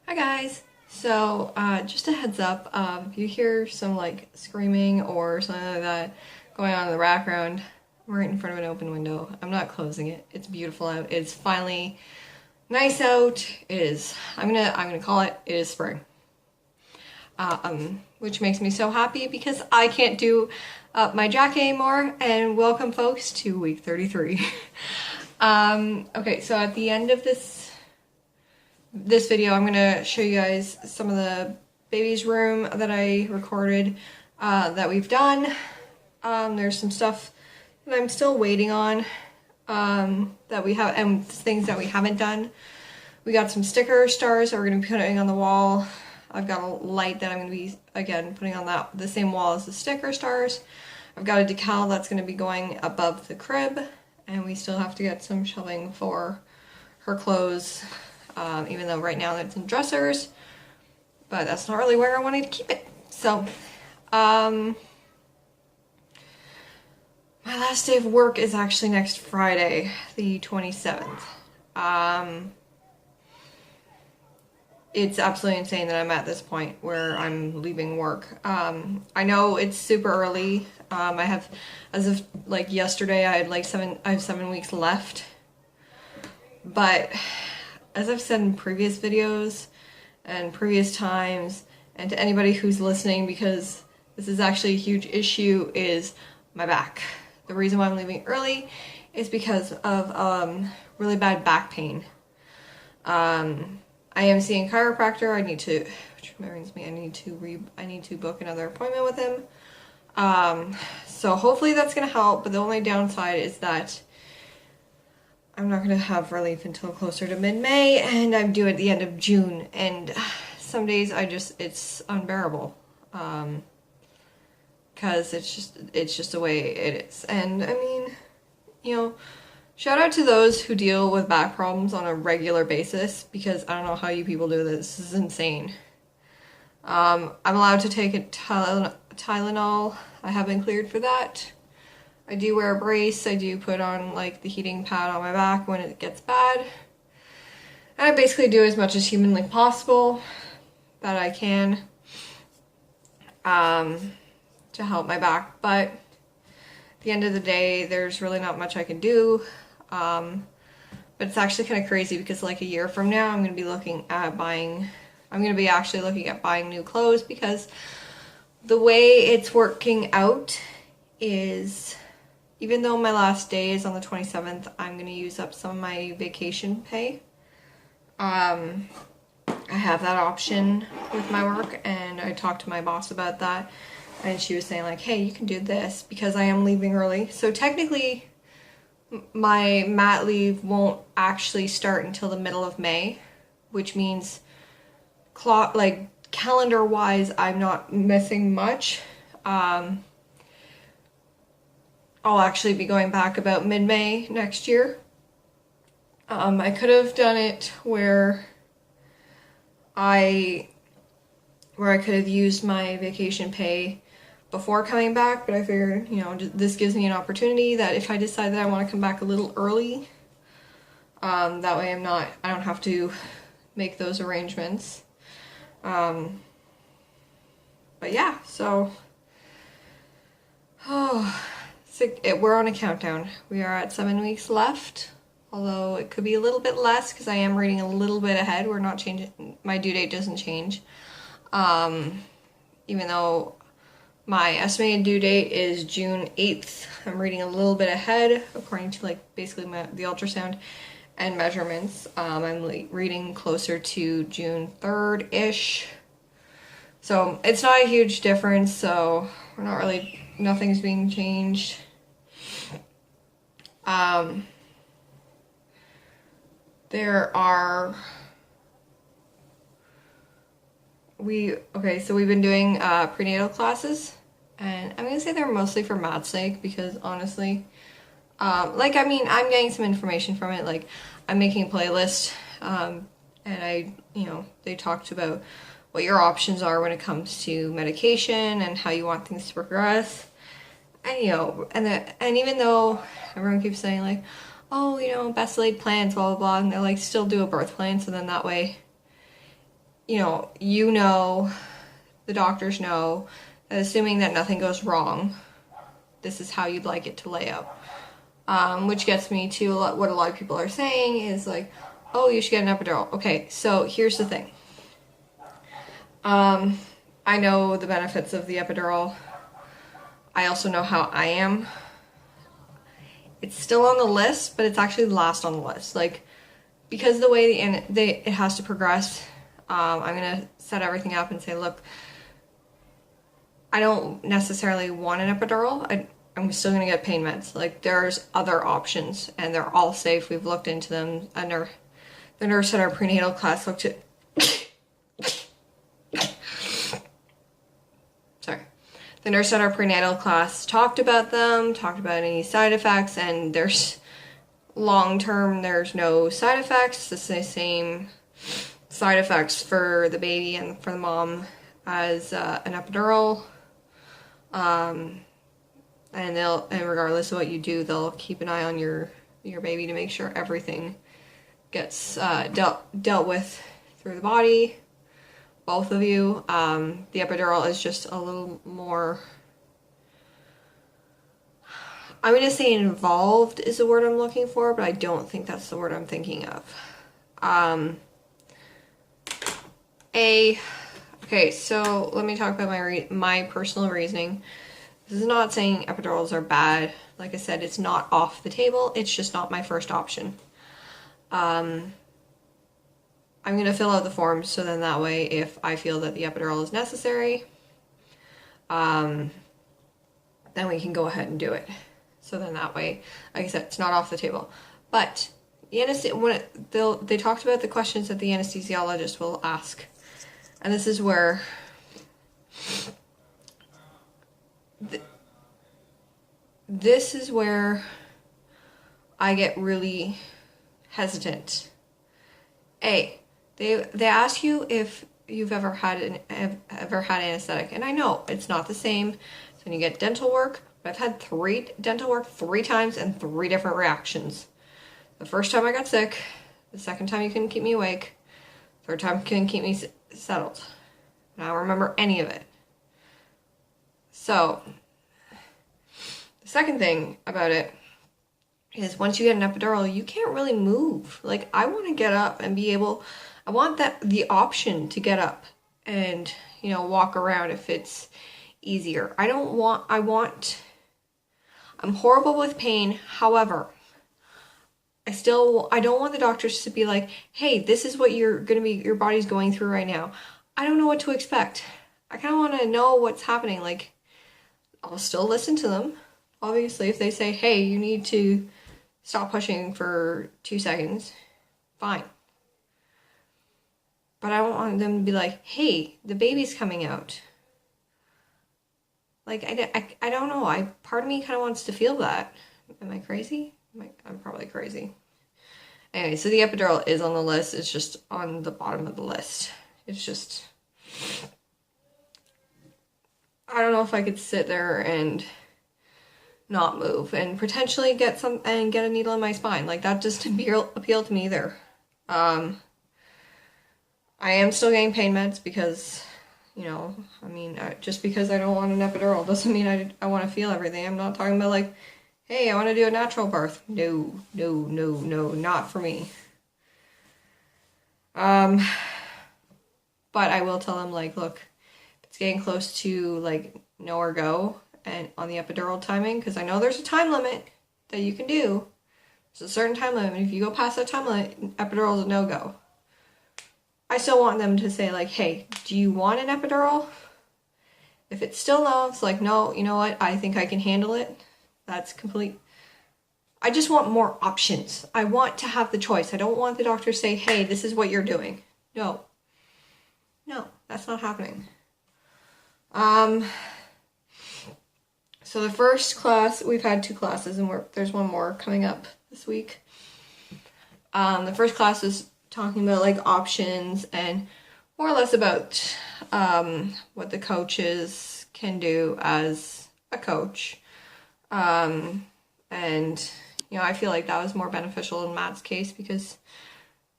Hi guys! So, just a heads up, if you hear some like screaming or something like that going on in the background, I'm right in front of an open window. I'm not closing it. It's beautiful out. It's finally nice out. It is. I'm gonna call it. It is spring. Which makes me so happy because I can't do my jacket anymore. And welcome, folks, to week 33. Okay, so at the end of this video, I'm gonna show you guys some of the baby's room that I recorded that we've done. There's some stuff that I'm still waiting on that we have, and things that we haven't done. We got some sticker stars that we're gonna be putting on the wall. I've got a light that I'm gonna be again putting on the same wall as the sticker stars. I've got a decal that's gonna be going above the crib, and we still have to get some shelving for her clothes. Even though right now it's in dressers, but that's not really where I wanted to keep it. So, my last day of work is actually next Friday, the 27th. It's absolutely insane that I'm at this point where I'm leaving work. I know it's super early. I have, as of like yesterday, I have 7 weeks left, but as I've said in previous videos and previous times, and to anybody who's listening, because this is actually a huge issue, is my back. The reason why I'm leaving early is because of really bad back pain. I am seeing a chiropractor. Which reminds me, I need to book another appointment with him. So hopefully that's gonna help. But the only downside is that I'm not going to have relief until closer to mid-May, and I'm due at the end of June, and some days it's unbearable, because it's just the way it is. And I mean, shout out to those who deal with back problems on a regular basis, because I don't know how you people do this. This is insane. I'm allowed to take a Tylenol. I have been cleared for that. I do wear a brace. I do put on like the heating pad on my back when it gets bad. And I basically do as much as humanly possible that I can to help my back. But at the end of the day, there's really not much I can do. But it's actually kind of crazy because like a year from now, I'm going to be actually looking at buying new clothes, because the way it's working out is, even though my last day is on the 27th, I'm going to use up some of my vacation pay. I have that option with my work, and I talked to my boss about that, and she was saying like, hey, you can do this because I am leaving early. So technically, my mat leave won't actually start until the middle of May, which means calendar-wise, I'm not missing much. I'll actually be going back about mid-May next year. I could have done it where I could have used my vacation pay before coming back, but I figured, this gives me an opportunity that if I decide that I want to come back a little early, that way I don't have to make those arrangements. But yeah, so, we're on a countdown. We are at 7 weeks left, although it could be a little bit less because I am reading a little bit ahead. We're not changing, my due date doesn't change. Even though my estimated due date is June 8th, I'm reading a little bit ahead according to basically the ultrasound and measurements. I'm reading closer to June 3rd-ish. So it's not a huge difference, so nothing's being changed. So we've been doing prenatal classes, and I'm gonna say they're mostly for math's sake, because honestly, I'm getting some information from it. I'm making a playlist, and they talked about what your options are when it comes to medication and how you want things to progress. And and even though everyone keeps saying oh, best laid plans, blah blah blah, and they're still do a birth plan, so then that way the doctors know that assuming that nothing goes wrong, this is how you'd like it to lay out. Which gets me to what a lot of people are saying is like, oh, you should get an epidural. Okay, so here's the thing. I know the benefits of the epidural. I also know how I am. It's still on the list, but it's actually last on the list. Like, because the way it has to progress, I'm going to set everything up and say, look, I don't necessarily want an epidural. I'm still going to get pain meds. Like, there's other options, and they're all safe. We've looked into them. And the nurse at our prenatal class looked at... Sorry. The nurse at our prenatal class talked about them, talked about any side effects, and there's long-term, there's no side effects. It's the same side effects for the baby and for the mom as an epidural. And regardless of what you do, they'll keep an eye on your baby to make sure everything gets dealt with through the body. Both of you. The epidural is just a little more, I'm going to say involved is the word I'm looking for, but I don't think that's the word I'm thinking of. Okay, so let me talk about my personal reasoning. This is not saying epidurals are bad. Like I said, it's not off the table. It's just not my first option. I'm going to fill out the forms so then that way if I feel that the epidural is necessary, then we can go ahead and do it. So then that way, like I said, it's not off the table. But the they talked about the questions that the anesthesiologist will ask. And this is where this is where I get really hesitant. They ask you if you've ever had anesthetic, and I know it's not the same. So when you get dental work, but I've had dental work 3 times and 3 different reactions. The first time I got sick, the second time you couldn't keep me awake, third time you couldn't keep me settled. And I don't remember any of it. So the second thing about it is once you get an epidural, you can't really move. Like, I want to get up and be able, I want the option to get up and, walk around if it's easier. I'm horrible with pain. However, I don't want the doctors to be like, hey, this is what your body's going through right now. I don't know what to expect. I kind of want to know what's happening. Like, I'll still listen to them. Obviously, if they say, hey, you need to stop pushing for 2 seconds, fine. But I don't want them to be like, hey, the baby's coming out. Like, I don't know. Part of me kind of wants to feel that. Am I crazy? I'm probably crazy. Anyway, so the epidural is on the list. It's just on the bottom of the list. It's just, I don't know if I could sit there and not move and potentially get a needle in my spine. Like, that doesn't appeal to me either. I am still getting pain meds because, just because I don't want an epidural doesn't mean I want to feel everything. I'm not talking about like, hey, I want to do a natural birth. No, not for me. But I will tell them, like, look, if it's getting close to, like, no or go, and on the epidural timing, because I know there's a time limit that you can do. There's a certain time limit, and if you go past that time limit, epidural is a no-go. I still want them to say, like, hey, do you want an epidural? If it's still no, it's like, no, you know what, I think I can handle it. That's complete. I just want more options. I want to have the choice. I don't want the doctor to say, hey, this is what you're doing. No, that's not happening. So the first class, we've had 2 classes, and there's one more coming up this week. The first class is talking about, like, options and more or less about what the coaches can do as a coach. And, I feel like that was more beneficial in Matt's case because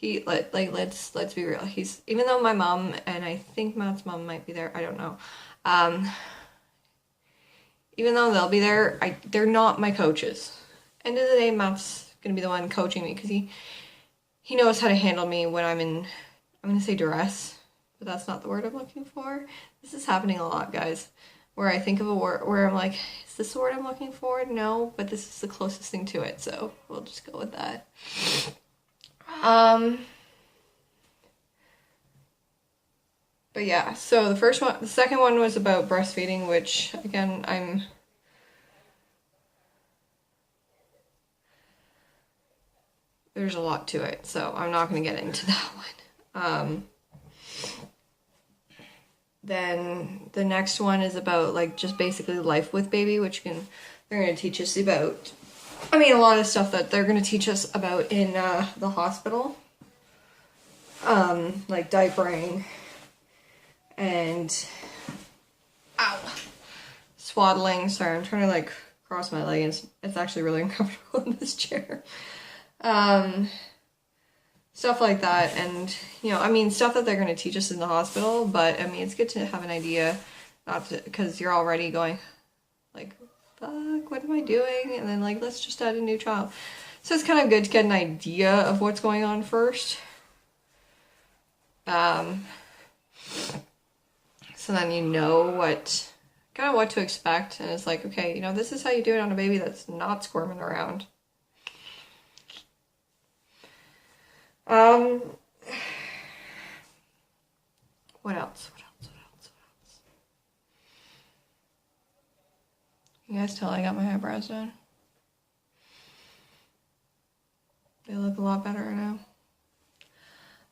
let's be real. He's, even though my mom and I think Matt's mom might be there, I don't know. Um, even though they'll be there, they're not my coaches. End of the day, Matt's gonna be the one coaching me because he knows how to handle me when I'm gonna say duress, but that's not the word I'm looking for. This is happening a lot, guys, where I think of a word where I'm like, is this the word I'm looking for? No, but this is the closest thing to it, so we'll just go with that. But yeah, so the second one was about breastfeeding, which again, there's a lot to it, so I'm not going to get into that one. Then the next one is about like just basically life with baby, which they're going to teach us about, a lot of stuff that they're going to teach us about in the hospital. Like diapering and swaddling. Sorry, I'm trying to like cross my leg and it's actually really uncomfortable in this chair. Stuff like that, and stuff that they're going to teach us in the hospital, but it's good to have an idea, because you're already going like, fuck, what am I doing? And then like, let's just add a new child. So it's kind of good to get an idea of what's going on first. So then you know what to expect, and it's like, okay, this is how you do it on a baby that's not squirming around. What else? You guys tell I got my eyebrows done? They look a lot better now.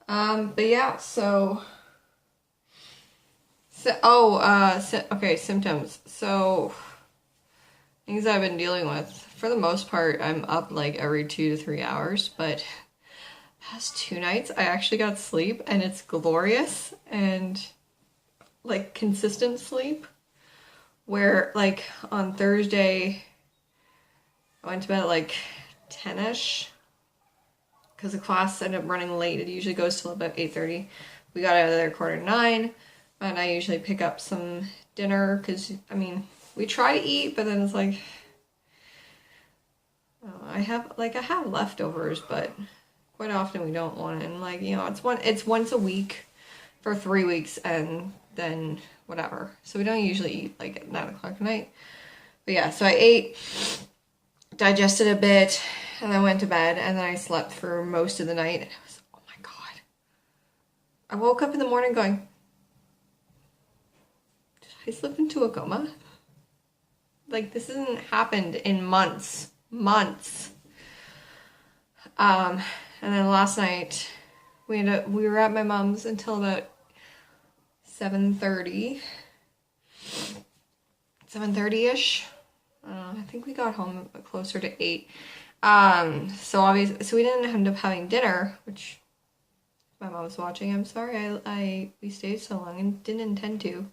But yeah, okay, symptoms. So, things I've been dealing with. For the most part, I'm up like every 2 to 3 hours, but past 2 nights, I actually got sleep, and it's glorious, and like consistent sleep, where like on Thursday, I went to bed at like 10ish, because the class ended up running late. It usually goes till about 8:30. We got out of there 8:45, and I usually pick up some dinner, because we try to eat, but then it's like, I have leftovers, but quite often we don't want it, and like, it's once a week for 3 weeks, and then whatever. So we don't usually eat like at 9 o'clock at night. But yeah, so I ate, digested a bit, and then went to bed, and then I slept for most of the night, and it was, oh my god. I woke up in the morning going, did I slip into a coma? Like, this hasn't happened in months. And then last night, we were at my mom's until about 7:30-ish. I think we got home closer to 8. So we didn't end up having dinner, which my mom's watching. I'm sorry, we stayed so long and didn't intend to.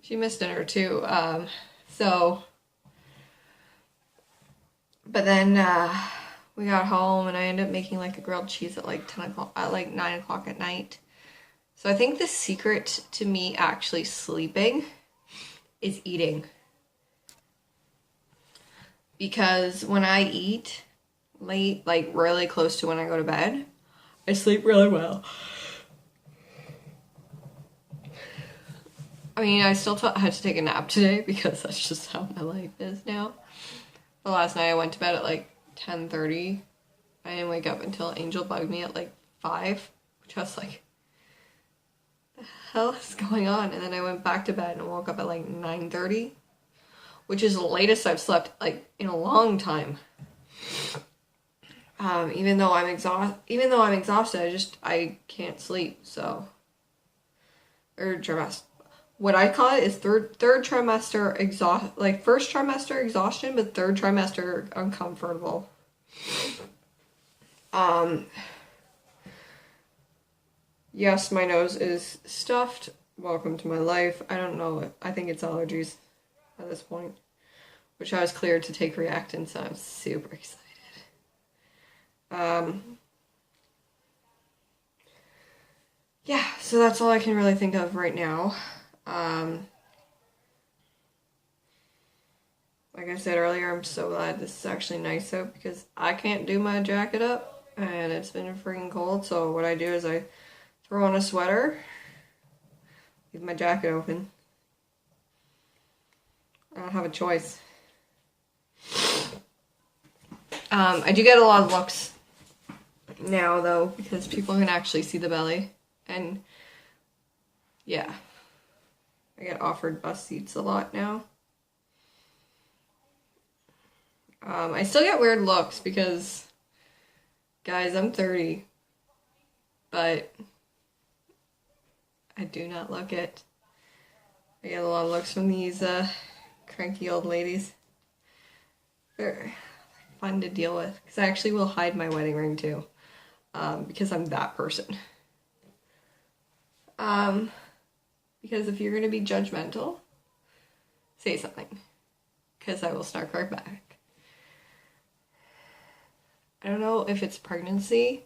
She missed dinner too. But then we got home, and I ended up making like a grilled cheese at like 10 o'clock, at like 9 o'clock at night. So I think the secret to me actually sleeping is eating. Because when I eat late, like really close to when I go to bed, I sleep really well. I still had to take a nap today, because that's just how my life is now. But last night I went to bed at like 10:30. I didn't wake up until Angel bugged me at like 5, which I was like, the hell is going on? And then I went back to bed and woke up at like 9:30, which is the latest I've slept like in a long time. Even though I'm exhausted, I can't sleep. So, third trimester, what I call it is third trimester first trimester exhaustion, but third trimester uncomfortable. Yes, my nose is stuffed. Welcome to my life. I don't know. I think it's allergies at this point, which I was cleared to take reactants, so I'm super excited. Yeah, so that's all I can really think of right now. Like I said earlier, I'm so glad this is actually nice out because I can't do my jacket up and it's been freaking cold. So what I do is I throw on a sweater, leave my jacket open. I don't have a choice. I do get a lot of looks now though because people can actually see the belly, and yeah, I get offered bus seats a lot now. I still get weird looks because, guys, I'm 30, but I do not look it. I get a lot of looks from these cranky old ladies. They're fun to deal with because I actually will hide my wedding ring too, because I'm that person. Because if you're going to be judgmental, say something, because I will snark right back. I don't know if it's pregnancy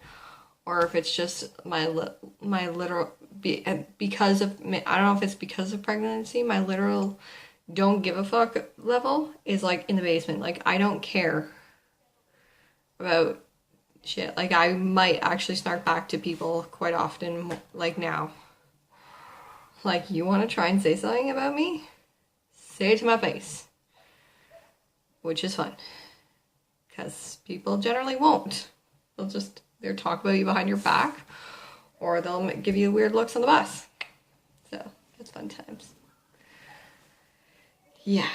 or if it's just my literal, because of, I don't know if it's because of pregnancy, my literal don't give a fuck level is like in the basement. Like, I don't care about shit. Like, I might actually snark back to people quite often, like now. Like, you want to try and say something about me? Say it to my face. Which is fun. Because people generally won't. They'll talk about you behind your back, or they'll give you weird looks on the bus. So, it's fun times. Yeah.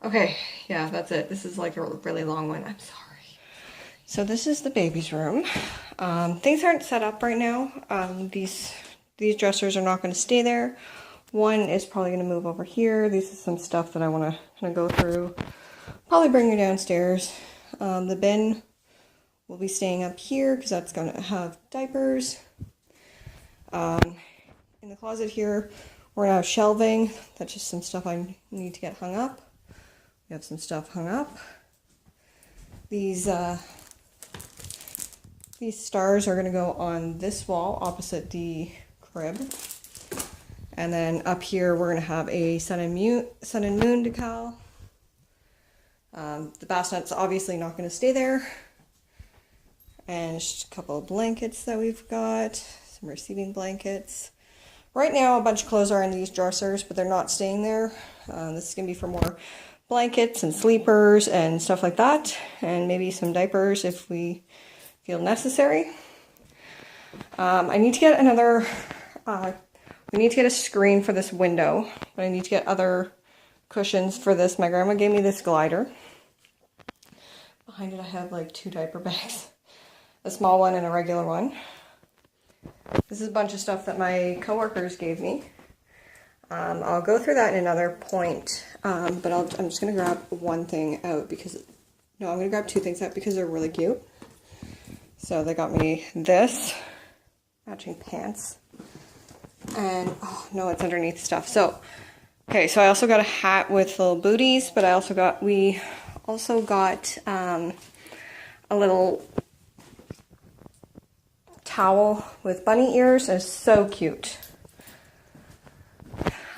Okay, yeah, that's it. This is like a really long one. I'm sorry. So this is the baby's room. Things aren't set up right now. These dressers are not going to stay there. One is probably going to move over here. These are some stuff that I want to kind of go through. Probably bring her downstairs. The bin will be staying up here because that's going to have diapers. In the closet here, we're going to have shelving. That's just some stuff I need to get hung up. We have some stuff hung up. These stars are going to go on this wall opposite the crib. And then up here, we're going to have a sun and moon decal. The bassinet's obviously not going to stay there. And just a couple of blankets that we've got. Some receiving blankets. Right now, a bunch of clothes are in these dressers, but they're not staying there. This is going to be for more blankets and sleepers and stuff like that. And maybe some diapers if we feel necessary. I need to get another... we need to get a screen for this window, but I need to get other cushions for this. My grandma gave me this glider. Behind it I have like 2 diaper bags. A small one and a regular one. This is a bunch of stuff that my coworkers gave me. I'll go through that in another point, but I'm just going to grab one thing out because... No, I'm going to grab 2 things out because they're really cute. So they got me this, matching pants. And, oh no, it's underneath stuff. So, okay, so I also got a hat with little booties, but we also got a little towel with bunny ears. It's so cute.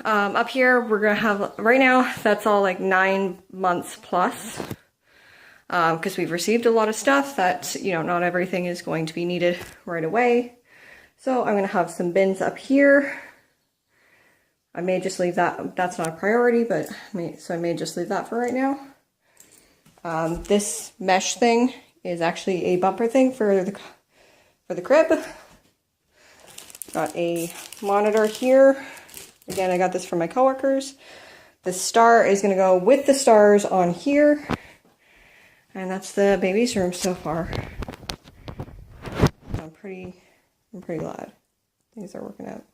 Up here, we're going to have, right now, that's all like 9 months plus. Because we've received a lot of stuff that, you know, not everything is going to be needed right away. So I'm going to have some bins up here. I may just leave that. That's not a priority, but I may just leave that for right now. This mesh thing is actually a bumper thing for the crib. Got a monitor here. Again, I got this from my coworkers. The star is going to go with the stars on here. And that's the baby's room so far. I'm pretty glad things are working out.